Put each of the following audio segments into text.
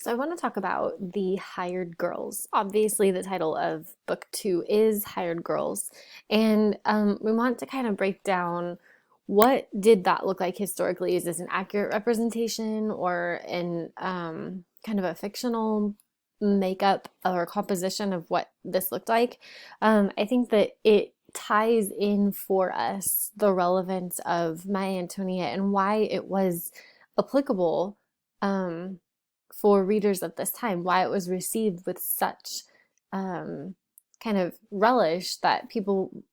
So I want to talk about the Hired Girls. Obviously, the title of book two is Hired Girls, and we want to kind of break down what did that look like historically. Is this an accurate representation or an kind of a fictional makeup or composition of what this looked like? I think that it ties in for us the relevance of Maya Antonia and why it was applicable. Um, for readers of this time, why it was received with such um, kind of relish that people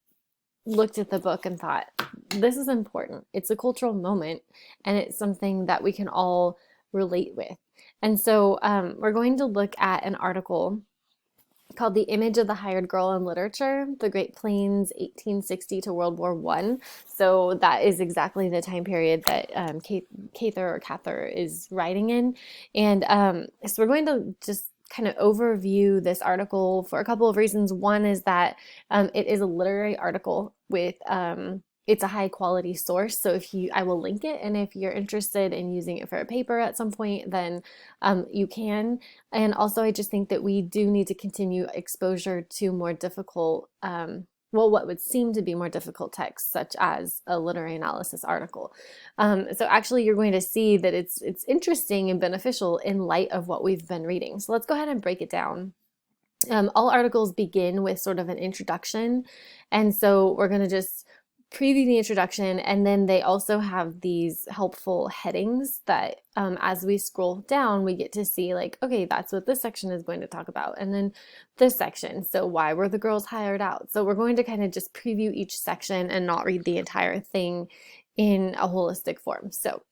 looked at the book and thought, this is important. It's a cultural moment and it's something that we can all relate with. And so we're going to look at an article called The Image of the Hired Girl in Literature, The Great Plains, 1860 to World War One. So that is exactly the time period that Cather is writing in. And so we're going to just kind of overview this article for a couple of reasons. One is that it is a literary article with it's a high quality source. So I will link it, and if you're interested in using it for a paper at some point, then you can. And also, I just think that we do need to continue exposure to more difficult, what would seem to be more difficult texts, such as a literary analysis article. So actually, you're going to see that it's interesting and beneficial in light of what we've been reading. So let's go ahead and break it down. All articles begin with sort of an introduction, and so we're going to just preview the introduction, and then they also have these helpful headings that as we scroll down, we get to see like, okay, that's what this section is going to talk about, and then this section, so why were the girls hired out? So we're going to kind of just preview each section and not read the entire thing in a holistic form. So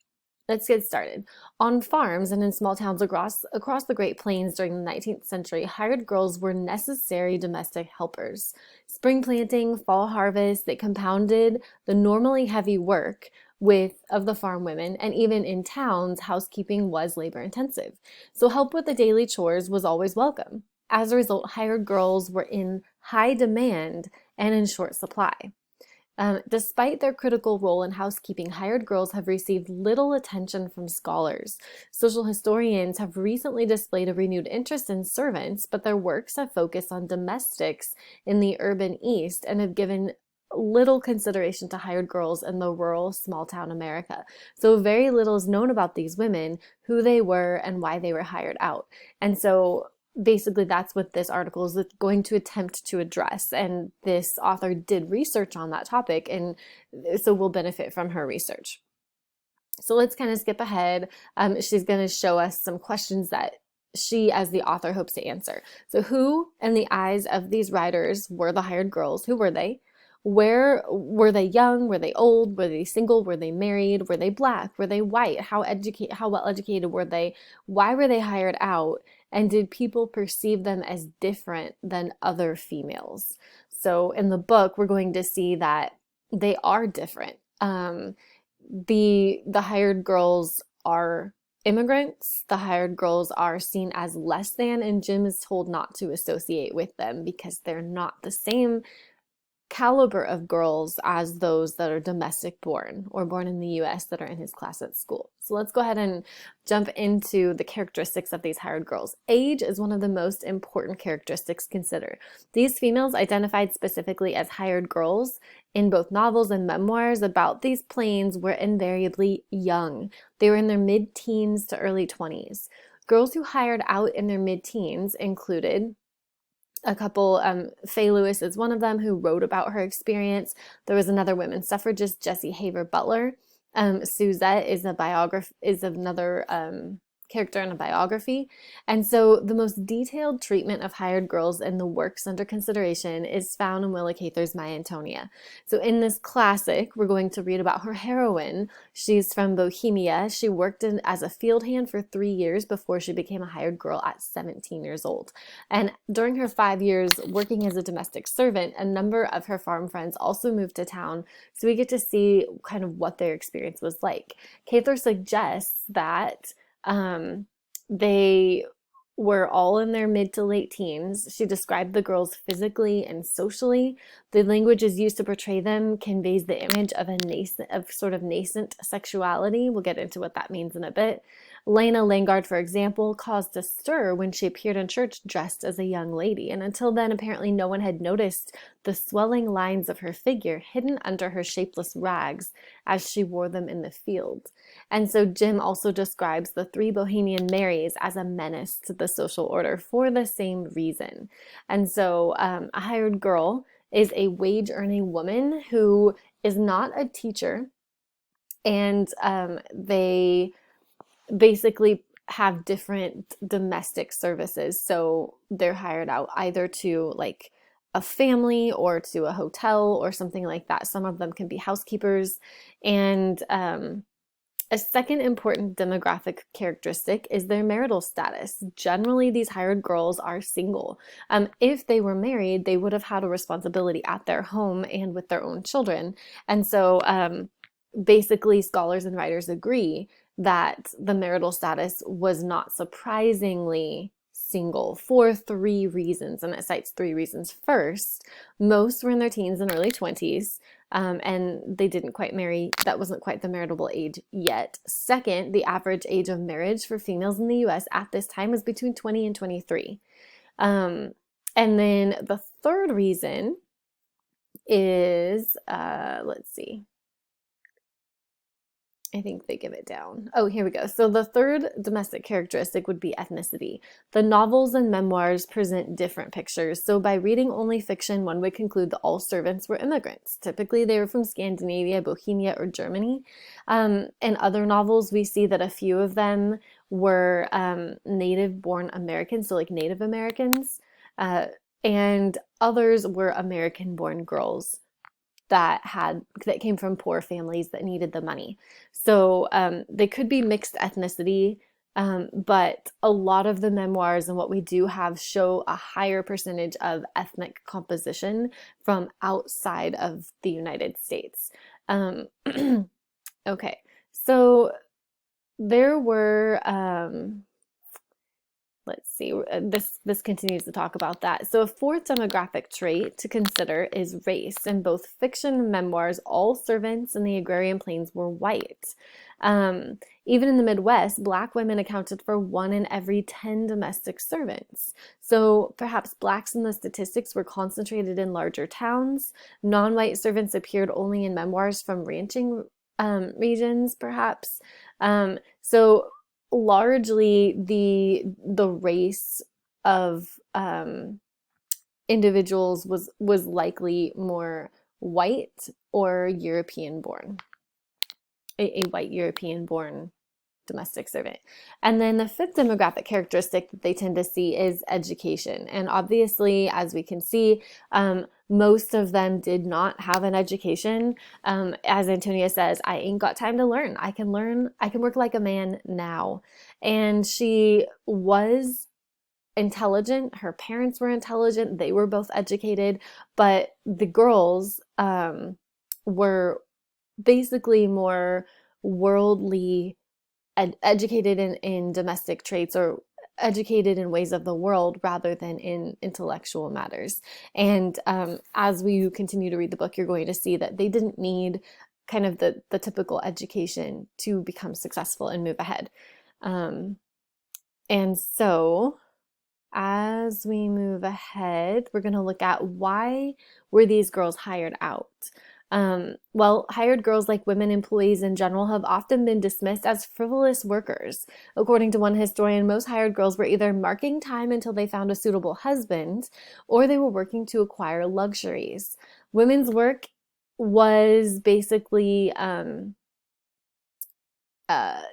let's get started. On farms and in small towns across the Great Plains during the 19th century, hired girls were necessary domestic helpers. Spring planting, fall harvest, they compounded the normally heavy work of the farm women, and even in towns, housekeeping was labor intensive. So help with the daily chores was always welcome. As a result, hired girls were in high demand and in short supply. Despite their critical role in housekeeping, hired girls have received little attention from scholars. Social historians have recently displayed a renewed interest in servants, but their works have focused on domestics in the urban East and have given little consideration to hired girls in the rural small town America. So very little is known about these women, who they were, and why they were hired out. And so basically that's what this article is going to attempt to address, and this author did research on that topic, and so we'll benefit from her research. So let's kind of skip ahead. She's going to show us some questions that she, as the author, hopes to answer. So who, in the eyes of these writers, were the hired girls? Who were they? Where were they? Young? Were they old? Were they single? Were they married? Were they black? Were they white? How well educated were they? Why were they hired out? And did people perceive them as different than other females? So in the book, we're going to see that they are different. The hired girls are immigrants. The hired girls are seen as less than, and Jim is told not to associate with them because they're not the same caliber of girls as those that are domestic born or born in the US that are in his class at school. So let's go ahead and jump into the characteristics of these hired girls. Age is one of the most important characteristics considered. These females identified specifically as hired girls in both novels and memoirs about these plains were invariably young. They were in their mid-teens to early 20s. Girls who hired out in their mid-teens included a couple. Faye Lewis is one of them, who wrote about her experience. There was another women's suffragist, Jessie Haver Butler. Suzette is another character in a biography. And so the most detailed treatment of hired girls in the works under consideration is found in Willa Cather's My Antonia. So in this classic, we're going to read about her heroine. She's from Bohemia. She worked as a field hand for 3 years before she became a hired girl at 17 years old. And during her 5 years working as a domestic servant, a number of her farm friends also moved to town. So we get to see kind of what their experience was like. Cather suggests that they were all in their mid to late teens. She described the girls physically and socially. The language is used to portray them conveys the image of sort of nascent sexuality. We'll get into what that means in a bit. Lena Langard, for example, caused a stir when she appeared in church dressed as a young lady, and until then, apparently no one had noticed the swelling lines of her figure hidden under her shapeless rags as she wore them in the field. And so Jim also describes the three Bohemian Marys as a menace to the social order for the same reason. And so a hired girl is a wage-earning woman who is not a teacher, and they basically have different domestic services. So they're hired out either to like a family or to a hotel or something like that. Some of them can be housekeepers. And a second important demographic characteristic is their marital status. Generally, these hired girls are single. If they were married, they would have had a responsibility at their home and with their own children. And so basically, scholars and writers agree that the marital status was not surprisingly single for three reasons, and it cites three reasons. First, most were in their teens and early 20s, and they didn't quite marry. That wasn't quite the marriageable age yet. Second, the average age of marriage for females in the US at this time was between 20 and 23. And then the third reason is, let's see. I think they give it down. Oh, here we go. So the third domestic characteristic would be ethnicity. The novels and memoirs present different pictures. So by reading only fiction, one would conclude that all servants were immigrants. Typically, they were from Scandinavia, Bohemia, or Germany. In other novels, we see that a few of them were native-born Americans, so like Native Americans, and others were American-born girls that came from poor families that needed the money. So they could be mixed ethnicity, but a lot of the memoirs and what we do have show a higher percentage of ethnic composition from outside of the United States. Okay, so there were let's see, this continues to talk about that. So a fourth demographic trait to consider is race. In both fiction and memoirs, all servants in the agrarian plains were white. Even in the Midwest, Black women accounted for 1 in every 10 domestic servants. So perhaps Blacks in the statistics were concentrated in larger towns. Non-white servants appeared only in memoirs from ranching regions, perhaps. So largely the race of individuals was likely more white or European born, a white European born domestic servant. And then the fifth demographic characteristic that they tend to see is education. And obviously, as we can see, most of them did not have an education. As Antonia says, I ain't got time to learn. I can work like a man now. And she was intelligent. Her parents were intelligent. They were both educated, but the girls were basically more worldly, educated in domestic traits, or educated in ways of the world rather than in intellectual matters. And as we continue to read the book, you're going to see that they didn't need kind of the typical education to become successful and move ahead. And so as we move ahead, we're going to look at why were these girls hired out? Well, hired girls, like women employees in general, have often been dismissed as frivolous workers. According to one historian, most hired girls were either marking time until they found a suitable husband, or they were working to acquire luxuries. Women's work was basically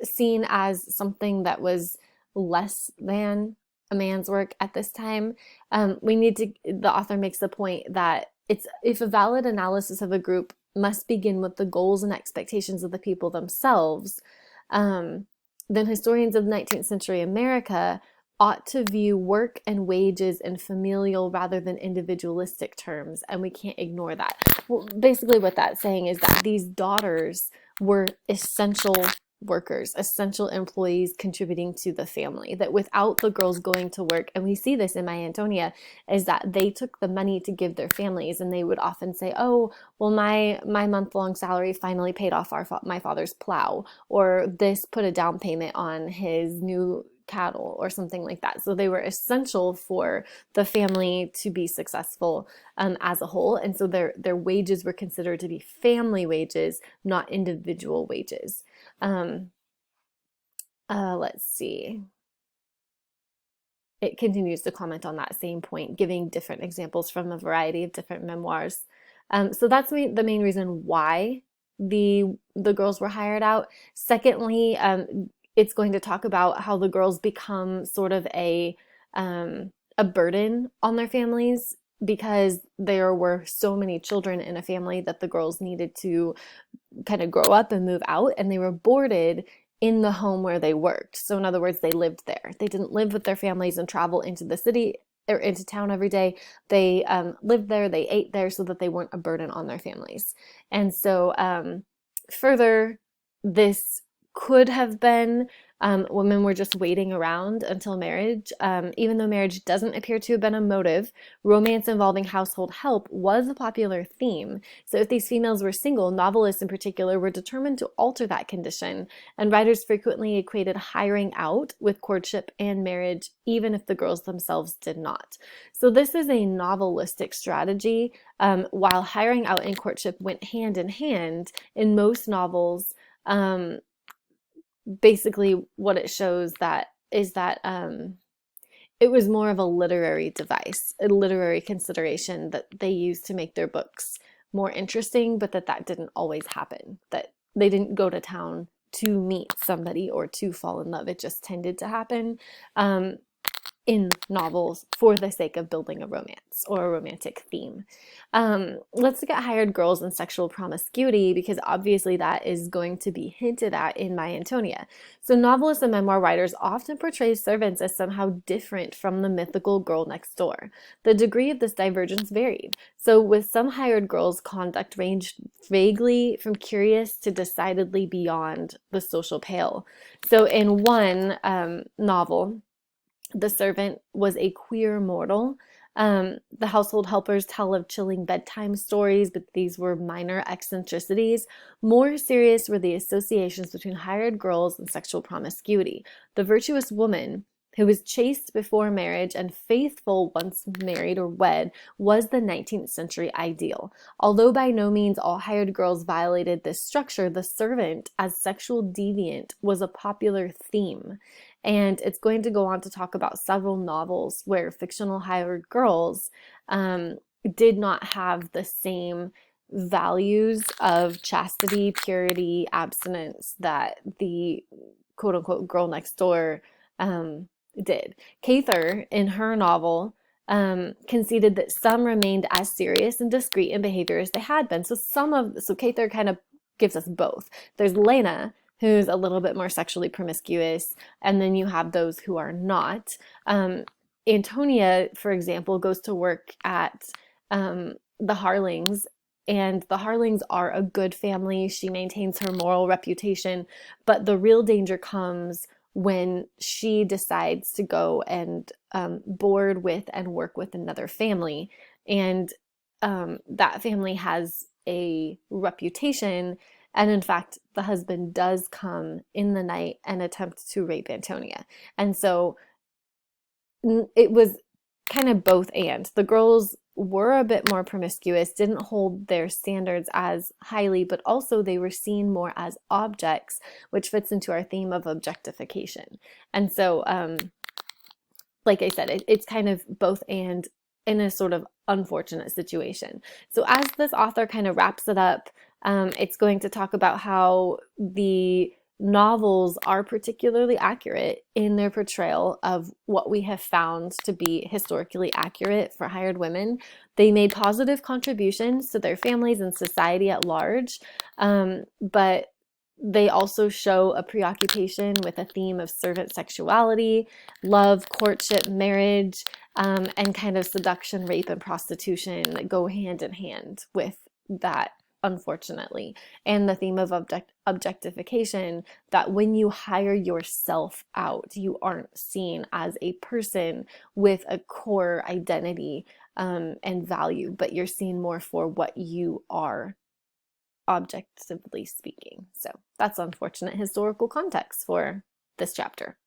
seen as something that was less than a man's work at this time. The author makes the point that if a valid analysis of a group must begin with the goals and expectations of the people themselves, then historians of 19th century America ought to view work and wages in familial rather than individualistic terms, and we can't ignore that. Well, basically what that's saying is that these daughters were essential workers, essential employees contributing to the family, that without the girls going to work, and we see this in My Antonia, is that they took the money to give their families, and they would often say, oh, well, my month-long salary finally paid off my father's plow, or this put a down payment on his new cattle, or something like that. So they were essential for the family to be successful as a whole, and so their wages were considered to be family wages, not individual wages. Let's see. It continues to comment on that same point, giving different examples from a variety of different memoirs. So that's the main reason why the girls were hired out. Secondly, it's going to talk about how the girls become sort of a burden on their families, because there were so many children in a family that the girls needed to kind of grow up and move out, and they were boarded in the home where they worked. So in other words, they lived there. They didn't live with their families and travel into the city or into town every day. They lived there, they ate there, so that they weren't a burden on their families. And so further, this could have been women were just waiting around until marriage. Even though marriage doesn't appear to have been a motive, romance involving household help was a popular theme. So if these females were single, novelists in particular were determined to alter that condition, and writers frequently equated hiring out with courtship and marriage, even if the girls themselves did not. So this is a novelistic strategy. While hiring out and courtship went hand in hand in most novels, basically what it shows that is that it was more of a literary device, a literary consideration that they used to make their books more interesting, but that didn't always happen, that they didn't go to town to meet somebody or to fall in love. It just tended to happen in novels for the sake of building a romance or a romantic theme. Let's look at hired girls and sexual promiscuity, because obviously that is going to be hinted at in My Antonia. So novelists and memoir writers often portray servants as somehow different from the mythical girl next door. The degree of this divergence varied. So with some hired girls, conduct ranged vaguely from curious to decidedly beyond the social pale. So in one novel, the servant was a queer mortal. The household helpers tell of chilling bedtime stories, but these were minor eccentricities. More serious were the associations between hired girls and sexual promiscuity. The virtuous woman, who was chaste before marriage and faithful once married or wed, was the 19th century ideal. Although by no means all hired girls violated this structure, the servant as sexual deviant was a popular theme. And it's going to go on to talk about several novels where fictional hired girls did not have the same values of chastity, purity, abstinence that the quote-unquote girl next door did. Cather, in her novel, conceded that some remained as serious and discreet in behavior as they had been. So Cather kind of gives us both. There's Lena, who's a little bit more sexually promiscuous, and then you have those who are not. Antonia, for example, goes to work at the Harlings, and the Harlings are a good family. She maintains her moral reputation, but the real danger comes when she decides to go and board with and work with another family, and that family has a reputation. And in fact, the husband does come in the night and attempt to rape Antonia. And so it was kind of both and. The girls were a bit more promiscuous, didn't hold their standards as highly, but also they were seen more as objects, which fits into our theme of objectification. And so, like I said, it's kind of both and in a sort of unfortunate situation. So as this author kind of wraps it up, it's going to talk about how the novels are particularly accurate in their portrayal of what we have found to be historically accurate for hired women. They made positive contributions to their families and society at large, but they also show a preoccupation with a theme of servant sexuality, love, courtship, marriage, and kind of seduction, rape, and prostitution that go hand in hand with that unfortunately, and the theme of objectification, that when you hire yourself out, you aren't seen as a person with a core identity and value, but you're seen more for what you are, objectively speaking. So that's unfortunate historical context for this chapter.